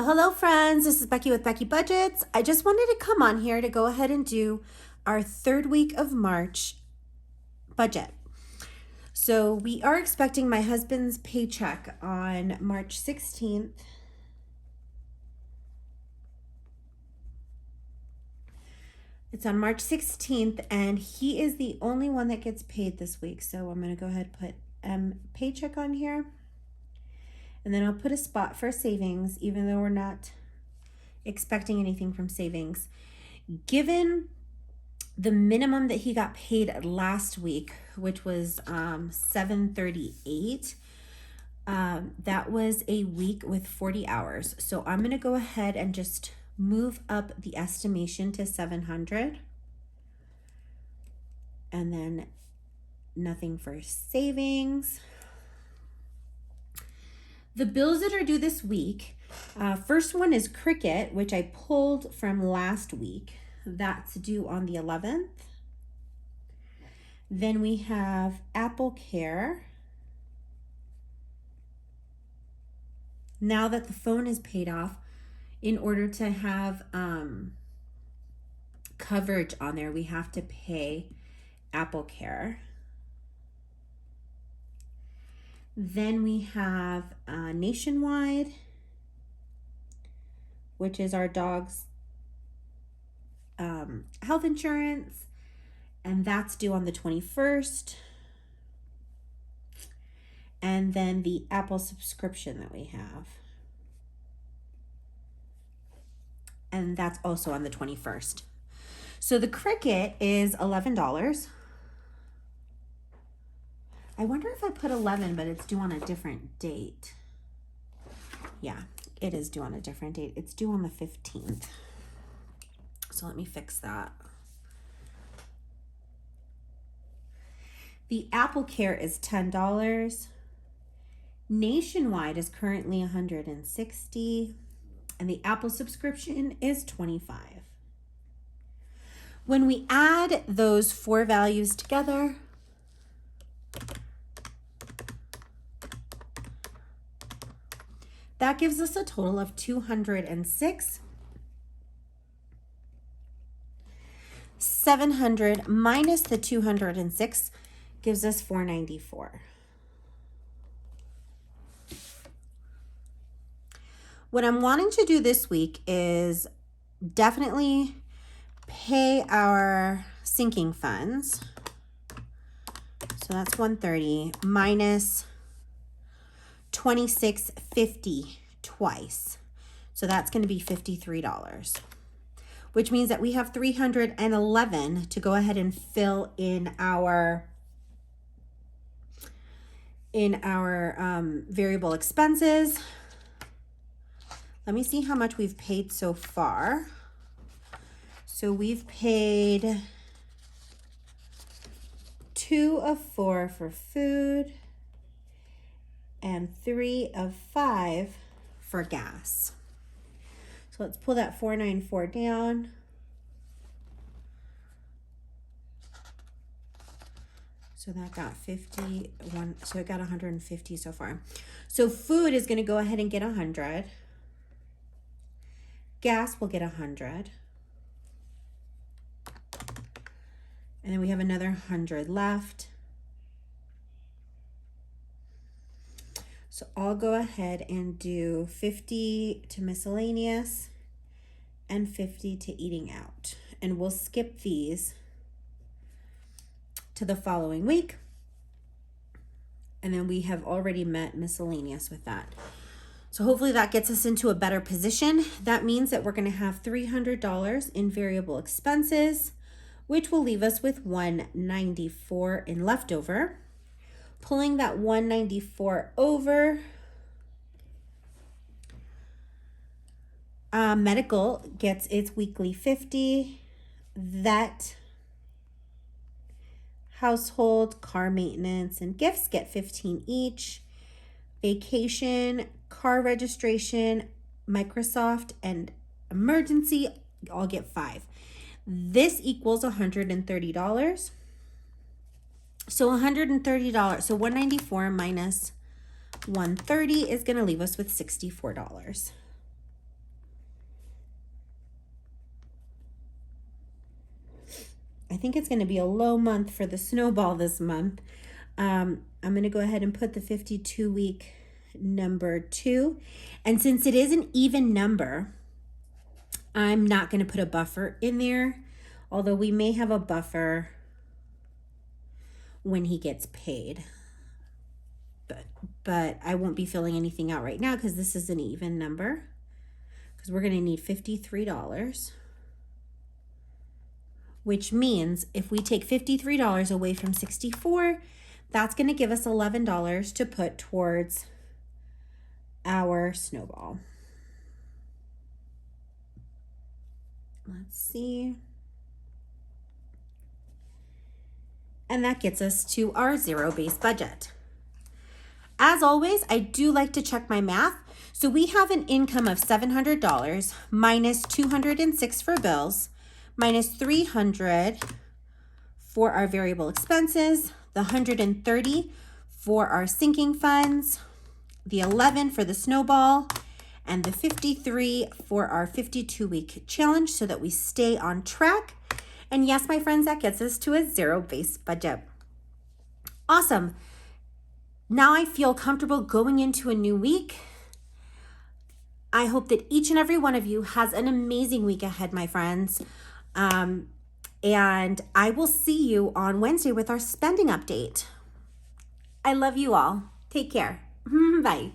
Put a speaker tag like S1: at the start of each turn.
S1: Hello, friends. This is Becky with Becky Budgets. I just wanted to come on here to go ahead and do our third week of March budget. So we are expecting my husband's paycheck on March 16th. It's on March 16th, and he is the only one that gets paid this week. So I'm going to go ahead and put paycheck on here. And then I'll put a spot for savings, even though we're not expecting anything from savings. Given the minimum that he got paid last week, which was $738, that was a week with 40 hours. So I'm going to go ahead and just move up the estimation to 700. And then nothing for savings. The bills that are due this week, first one is Cricket, which I pulled from last week. That's due on the 11th. Then we have Apple Care. Now that the phone is paid off, in order to have coverage on there, we have to pay Apple Care. Then we have Nationwide, which is our dog's health insurance, and that's due on the 21st. And then the Apple subscription that we have, and that's also on the 21st. So the Cricket is $11. I wonder if I put 11, but it's due on a different date. Yeah, it is due on a different date. It's due on the 15th. So let me fix that. The Apple Care is $10. Nationwide is currently $160, and the Apple subscription is $25. When we add those four values together, that gives us a total of $206. 700 minus the 206 gives us $494. What I'm wanting to do this week is definitely pay our sinking funds. So that's $130 minus $26.50 twice. So that's going to be $53, which means that we have $311 to go ahead and fill in our variable expenses. Let me see how much we've paid so far. So we've paid 2 of 4 for food and 3 of 5 for gas. So let's pull that 494 down. So that got 51, so it got 150 so far. So food is gonna go ahead and get 100. Gas will get 100. And then we have another 100 left. So I'll go ahead and do 50 to miscellaneous and 50 to eating out. And we'll skip these to the following week. And then we have already met miscellaneous with that. So hopefully that gets us into a better position. That means that we're going to have $300 in variable expenses, which will leave us with $194 in leftover. Pulling that 194 over, medical gets its weekly 50. Vet, household, car maintenance, and gifts get 15 each. Vacation, car registration, Microsoft, and emergency all get 5. This equals $130. So $130, so 194 minus 130 is going to leave us with $64. I think it's going to be a low month for the snowball this month. I'm going to go ahead and put the 52-week number 2. And since it is an even number, I'm not going to put a buffer in there, although we may have a buffer when he gets paid. But I won't be filling anything out right now because this is an even number, because we're going to need $53, which means if we take $53 away from 64, that's going to give us $11 to put towards our snowball. Let's see. And that gets us to our zero-based budget. As always, I do like to check my math. So we have an income of $700 minus $206 for bills, minus $300 for our variable expenses, the $130 for our sinking funds, the $11 for the snowball, and the $53 for our 52-week challenge so that we stay on track. And yes, my friends, that gets us to a zero-based budget. Awesome. Now I feel comfortable going into a new week. I hope that each and every one of you has an amazing week ahead, my friends. And I will see you on Wednesday with our spending update. I love you all. Take care. Bye.